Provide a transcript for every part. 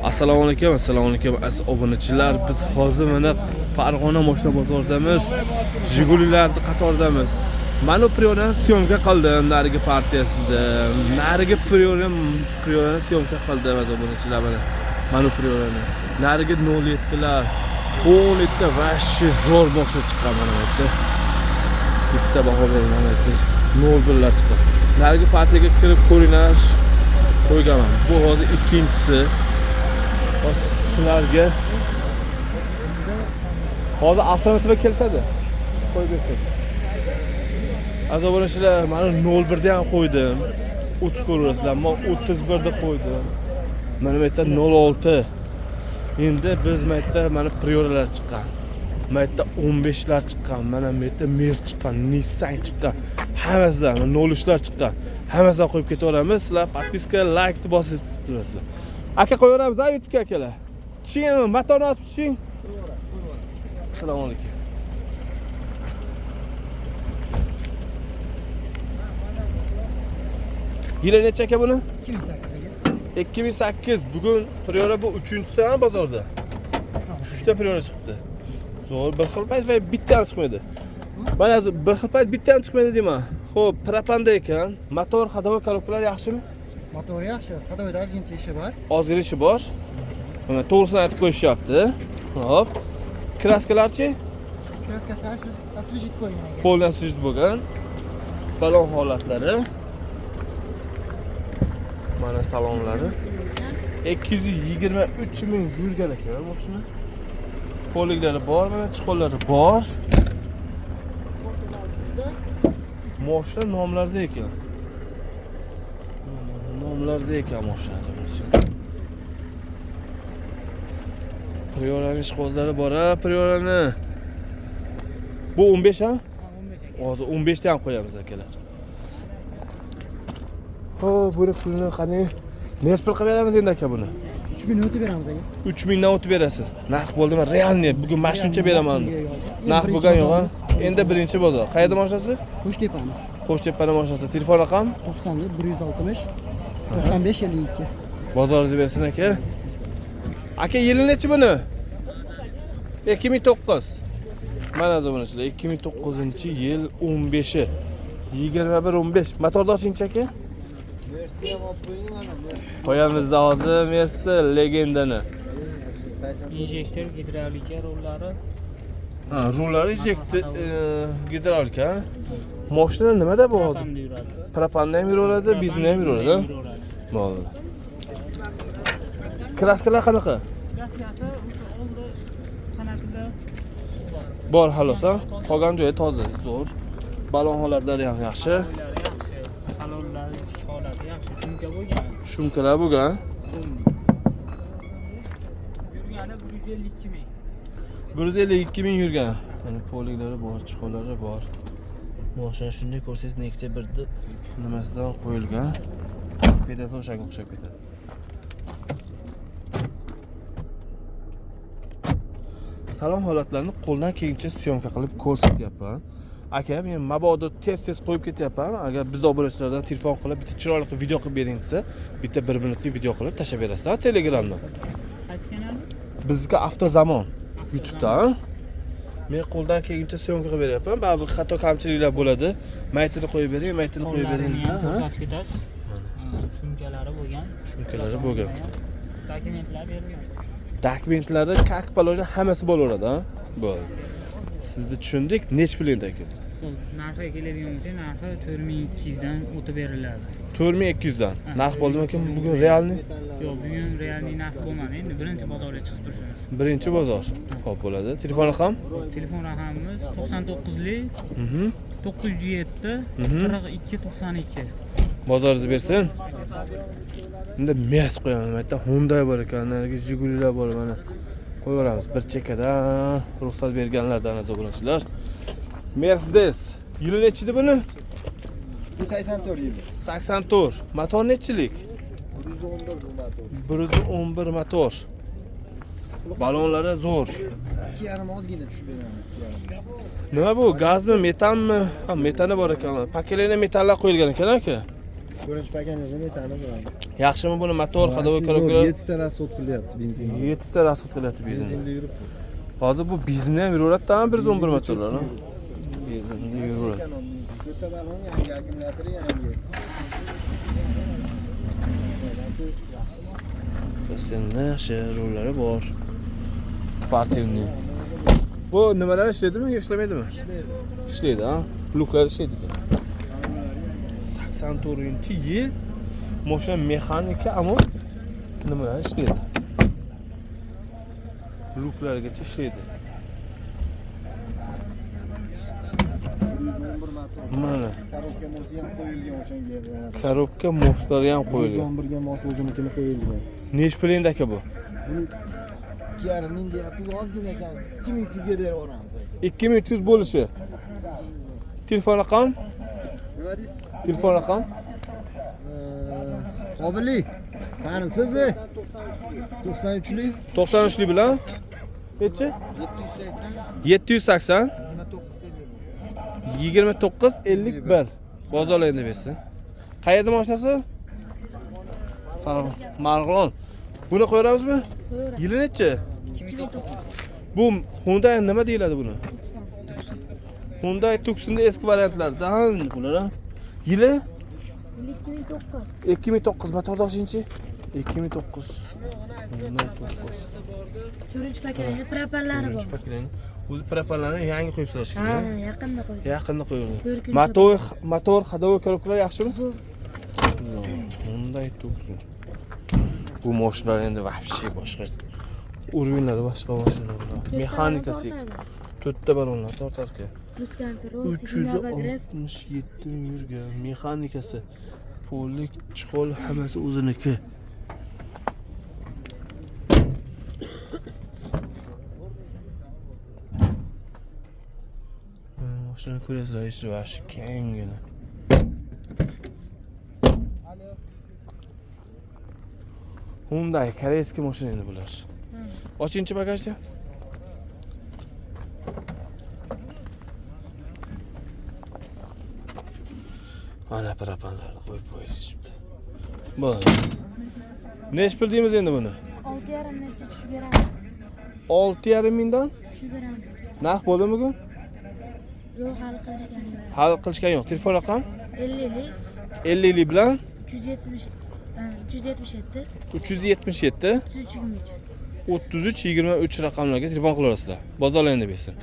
Assalomu alaykum aziz obunachilar. Biz hozir mana Farg'ona mashina bozoridamiz. Jigulilarning qatoridamiz. Mana Priorani syomka qildim, narigi partiyasida. Narigi Priorani syomka qildim aziz obunachilar mana. Mana Priorani. Narigi 07lar 17 vashi zo'r boshqa chiqqan mana bu yerda. Bitta baho beraman aka. 01lar chiqqan. Narigi partiyaga kirib ko'ringlar. Qo'ygaman. Bu hozir ikkinchisi. Sizlarga hozir avtomobilga kelishadi. Qo'yib bersin. Azobonachilar, mana 01 da ham qo'ydim. O'tib ko'rasizlar. Men 31 da qo'ydim. Mana bu yerda 06. Endi biz bu yerda mana Prioralar chiqqan. Bu yerda 15lar chiqqan. Mana bu yerda Mer chiqqan, Nissan chiqqan. Hammasidan 03lar chiqqan. Hammasidan qo'yib ketaveramiz. Sizlar podpiska, like deb bosib turasizlar. Aka qo'yaveramiz, YouTube akalar. Tushingmi? Motorni olib tushing. Assalomu alaykum. Yili necha aka buni? 2008 aka. 2008. Bugun Priora bu 3-chi bozorda. 3ta Priora chiqibdi. Zo'r bir xil payt va bitta ham chiqmaydi. Mana hozir bir xil payt bitta ham chiqmaydi deyman. Xo'p, propanda ekan. Motor, ходовой коробkalar yaxshimi? Motor yaxshi, ходовойda ozgincha ishi bor. Ozgina ishi bor. Mana to'g'risini aytib qo'yishyapti. Hop. Kraskalarchi? Kraskasi asvejit bo'lgan ekan. Poldan asvejit bo'lgan. Balon holatlari. Mana salonlari. 223 ming yurgan ekan mashina. Poliglari bor, mana chiqonlari bor. Mashina nomlarda ekan. Nomlarda ekan mashina. Priorani ishqozlari bor, Priorani. Bu 15 ha? 15. Hozir 15 ta ham qo'yamiz akalar. Xo'p, buni pulini qani? Nech pul qilib beramiz endi aka buni? 3000 o'tib beramiz aka. 3000 dan o'tib berasiz. Narx bo'ldimi? Realni. Bugun mana shuncha beraman. Narx bo'lgan yo'q. Endi birinchi bozor. Qayerda mashinasi? Qo'shtepani. Qo'shtepani mashinasi. Telefon raqam? 97 160 95 52. Bozoringiz bersin aka. Aka yili nechi buni? 2009. Mana zo'rchilar 2009-yil 15-i. 21-15. Motorni ochingchi aka? Mercedes ham olib qo'ying mana. Qo'yamiz hozir Mercedes legendani. Injektor, gidravlika rollari. Ha, rollari injektor, gidravlika. Mashina nimada bu hozir? Propanda ham yuraveradi, bizda ham yuraveradi. Bo'ldi. Kraskalar qanaqa? Kraskasi oldi qanotida Bor halosa, qolgan joyi toza, zo'r. Balon holatlari ham yaxshi. salonlari ichki holati yaxshi, shumka bo'lgan. Shumkalar bo'lgan. Yurgani 152 ming. 152 ming yurgan. Mana poliglari bor, chiqolari bor. Mashina shunday ko'rsangiz Nexia 1 deb nimasidan qo'yilgan. Pedasi o'shanga o'xshab ketadi. Salon holatlarini qo'ldan kelguncha syomka qilib ko'rsatyapman. Aka, men mabodo tez qo'yib ketyapman. Agar biz obunachilardan telefon qilib bitta chiroyli video qilib bering desa, bitta 1 minutlik video qilib tashlab berasizlar Telegramdan. Qaysi kanal? Bizga Avtozamon YouTube'da. Men qo'ldan kelguncha syomka qilib beryapman. Ba'zi xato kamchiliklar bo'ladi. Maytini qo'yib bering, maytini qo'yib bering. Ko'rsatib ketasiz. Shumkalari bo'lgan. Shumkalari bo'lgan. Dokumentlar berilgan. Dokumentlari kak paloja hammasi bo'laveradi, ha? Bo'ldi. Sizni tushundik. Nech pul endi aka? Narxiga keladigan bo'lsak, narxi 4200 dan o'tib beriladi. 4200 dan. Narx bo'ldimi aka bugun realni? Yo'q, bugun realniy narx bo'lmadi. Endi birinchi bozorga chiqib turishimiz. Birinchi bozor. Xo'p bo'ladi. Telefon raqam? Telefon raqamimiz 99lik 907 42 92. Bozoringiz bersin. Endi Mercedes qo'yaman. Bu yerda Hyundai bor ekan, narigi Jigulilar bor mana. Qo'yaveramiz bir chekkadan ruxsat berganlardan azobonachilar. Mercedes. Yili nechidi buni? 84 yil. 84. Motor nechilik? 111 motor. Balonlari zo'r. 2,5 ozgina tushib beramiz. Nima bu? Gazmi, metanmi? Ha, metani bor ekan. Paketlariga metallar qo'yilgan ekan aka. Birinchi pakanizda metani bo'ladi. Yaxshimi buni motor, ходовой коробkalar 7 ta rasxod qilyapti benzin. 7 ta rasxod qilyapti benzin. Benzinda yuribdi. Hozir bu benzinda ham yuraveradi-mi 111 motorlar, ha? Benzinda yuraveradi. Bitta balon yangi akkumulyatori yangi. Senna yaxshi rollari bor. Sportivniy. Bu nimalar ishlaydimi, ishlamaydimi? Ishlaydi, ha? Bloklar ishlaydi ekan. 84-yil mashina mexanika, ammo nimalar ishlaydi? Bloklargacha ishlaydi. Mana Korobka mosi ham qo'yilgan o'shanga. korobka moslari ham qo'yilgan. Birga mos o'zinikini qo'yilgan. Nech pulingda aka bu? Buni 2,5 ming deyapmiz, ozgina kam 2300 ga berib yuboramiz. 2300 bo'lishi. Telefon raqam? Nima deysiz? Telefon raqam? Qobilli. Tanisiz? 93lik 93lik bilan nechi? 780 780 29 2951 bozorlaydi bersin. Qayerda mashinasi? Marg'ilon. Buni qo'yamizmi? Yili nechi? 2009. Bu Hyundai nima deyiladi buni? Hyundai Tucson'da eski variantlaridan bular. Yili 2009. Motor toshinchi? 2009. 4 pakalari propanlari bor. O'zi propanlarni yangi qo'yib solishgan. Ha, yaqinda qo'ydim. Yaqinda qo'yilgan. 4 kun. Motor, ходовой коробkalar yaxshimi? Zo'r. Hyundai Tucson. Bu mashinalar endi вообще boshqa. Urinlari boshqa mashinalar. Mexanikasi. 4 ta balonlar tortar ekan. Plus kontrol, signograf. 367 ming yurgan. Mexanikasi. Pollik, chiqol hammasi o'ziniki. Mashina ko'rasizlar, ichi vashi kengina. Hyundai koreyskiy mashina endi bular. Ochinchi bagajda? Ana propanlarni qo'yib qo'yishibdi. Bo'ldi. Nech pul deymiz endi buni? 6,5 necha tushib beramiz. 6,5 mingdan? Tushib beramiz. Narx bo'ldimi bugun? Yo'q, hali qilishgan yo'q. Hal qilishgan yo'q. Telefon raqam? 50lik 50lik bilan 377 377 3323 raqamlarga telefon qilaverasizlar. Bozorlaydi bersin.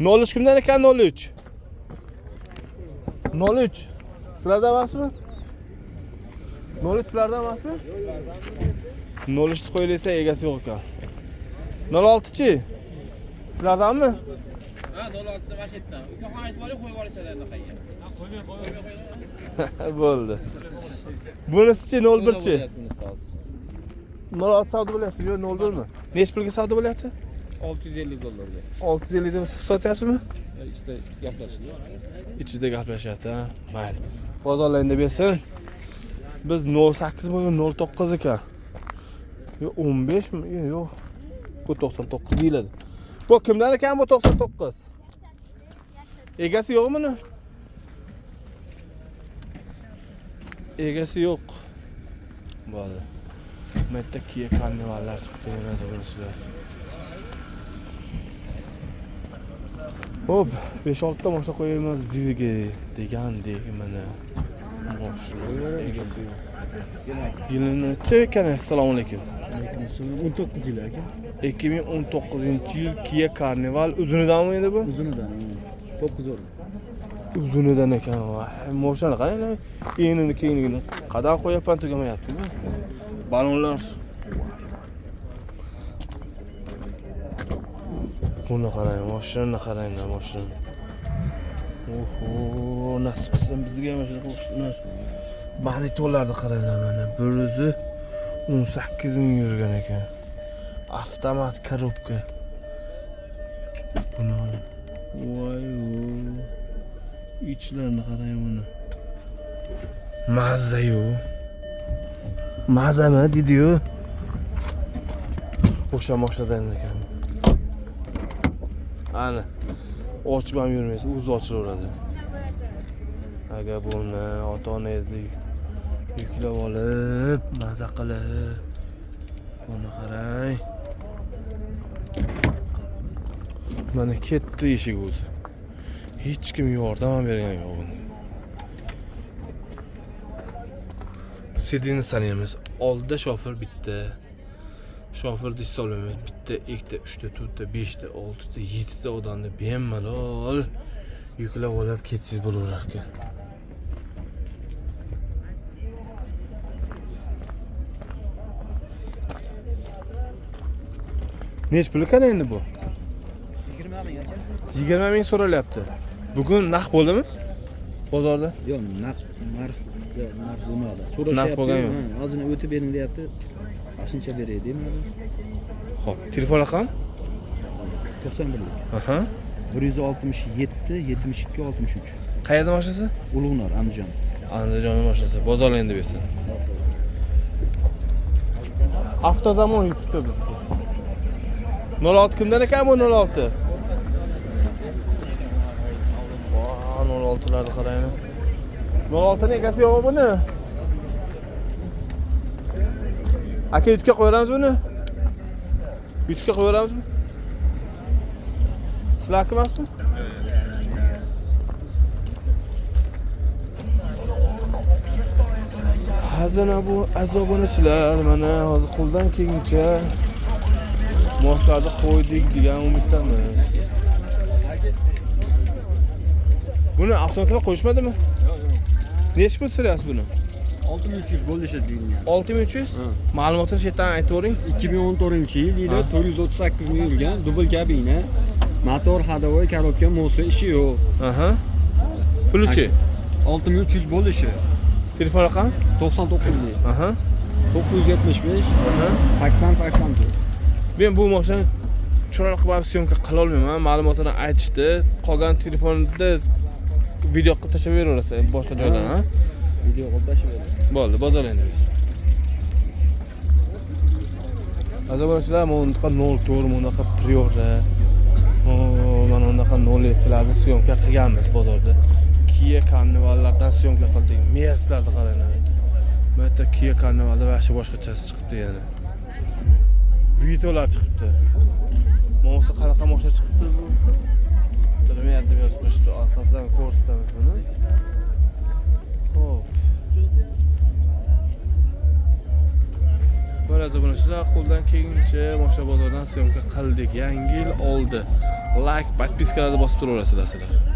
03 kimdan ekan 03? 03. Sizlarda emasmi? 03 sizlarda emasmi? 03 qo'yilsa egasi yo'q ekan. 06chi? Sizlardanmi? Ha, 06 Vashington. Ukaxon aytib qo'yib yuborishadi endi qayga. Ha, qo'ymay. Bo'ldi. Bunisi-chi 01chi? 06 savdo bo'lyapti, yo'q 01 mi? Nech pulga savdo bo'lyapti? 650 dollarga. 650 dan sotyapsizmi? Ichida gaplashishdi. Ichida gaplashyapti, ha. Mayli. Bozorlaydi bersin. Biz 08 bo'lgan 09 ekan. Yo 15 mi? Yo'q. Bu 99 deyiladi. Bu kimdan ekan bu 99? Egasi yo'qmi buni? Egasi yo'q. Bo'ldi. Bu yerda Kia karnivallar chiqdi, maza bo'lishlar. Hop, 5-6 ta mashina qo'yamiz degandek mana. Mashina egasi yo'q. Yilini necha ekan? Assalomu alaykum. 19 yil aka. 2019-yil Kia Carnival uzunidanmi endi bu? Uzunidan 9 o'rin. Uzunidan ekan. Mashina qarang, enini kengligini qadam qo'yapman tugamayapti-ku. Balonlar. Buni qarang, mashinani qarang, mashina. Oho, nasib qilsa bizga ham shunaqa mashinalar. Monitorlarni qaranglar mana. Bir o'zi 18 ming yurgan ekan. Avtomat korobka. Buni voy. İçlerini qarang buni. Mazza-yu. Mazza-mi dedi-yu? O'sha mashinadan ekan. Ana. Ochib ham yurmaysiz, o'zi ochilaveradi. Agar buni ota-onangizni Yuklab olib, maza qilib. Buni qarang. Mana ketdi eshik o'zi. Hech kim yordam bergan yo'q bunga. Sidini sanaymiz. Oldida shofer bitta. Shoferni hisoblaymiz. Bitta, ikkita, 3ta, 4ta, 5ta, 6ta, 7ta odamni bemalol yuklab olib ketsangiz bo'laverar ekan. Nech pul ekan endi bu? 20 ming aka. 20 ming so'ralyapti. Bugun naq bo'ldimi? Bozorda? Yo'q, narx bo'lmadi. Narx bo'lgan yo'q. Ozgina o'tib bering deyapti. Qo'shimcha beray deyman. Xo'p, telefon raqam? 91 lik. Aha. 167 72 63. Qayerda mashinasi? Ulug'nor, Andijon. Andijon mashinasi. Bozorga endi bersin. Avtozamon yutibdi bizga. 06 kimdan ekan bu 06? Voh, 06larni qarang. 06 ning egasi yo'qmi buni? Aka yutga qo'yamiz buni? Yutga qo'yamizmi? Sizlarki emasmi? Hazina bu azobonachilar mana hozir qo'ldan kelguncha moshlarni qo'ydik degan umiddamiz. Buni avtomatga qo'yishmadimi? Nechta pul so'rayapsiz buni? 6300 bo'lishi deyilgan. 6300? Ma'lumotni chetdan aytavering. 2014-yil yili 438 ming yurgan, dubl kabina, motor, ходовой, korobka, mosi ishi yo'q. Aha. Pulichi? 6300 bo'lishi. Telefon raqam? 99 lik. Aha. 975 Aha. 80 84. Men bu mashinani chiroyli qilib syomka qila olmayman. Ma'lumotini aytishdi. Qolgan telefonda video qilib tashlab beraverasiz boshqa joylarga, ha? Video qilib tashlaveradi. Bo'ldi, bozor endi biz. Azabonachilar, bunaqa 04, bunaqa Priora, mana bunaqa 07larni syomka qilganmiz bozorda. Kia Carnival'lardan syomka qildik. Merslarni qarang. Bu yerda Kia Carnival'da vashi boshqachasi chiqibdi yana. Videolar chiqibdi. Mo'sa qanaqa mashina chiqibdi bu? Bilmayapti, yozib qo'yishdi. Orqasidan ko'rsatamiz buni. Xo'p. Mana azabonachilar, qo'ldan kelguncha mashina bozordan syomka qildik. Yangi yil oldi. Like, podpiskalarni bosib turaverasizlar sizlar.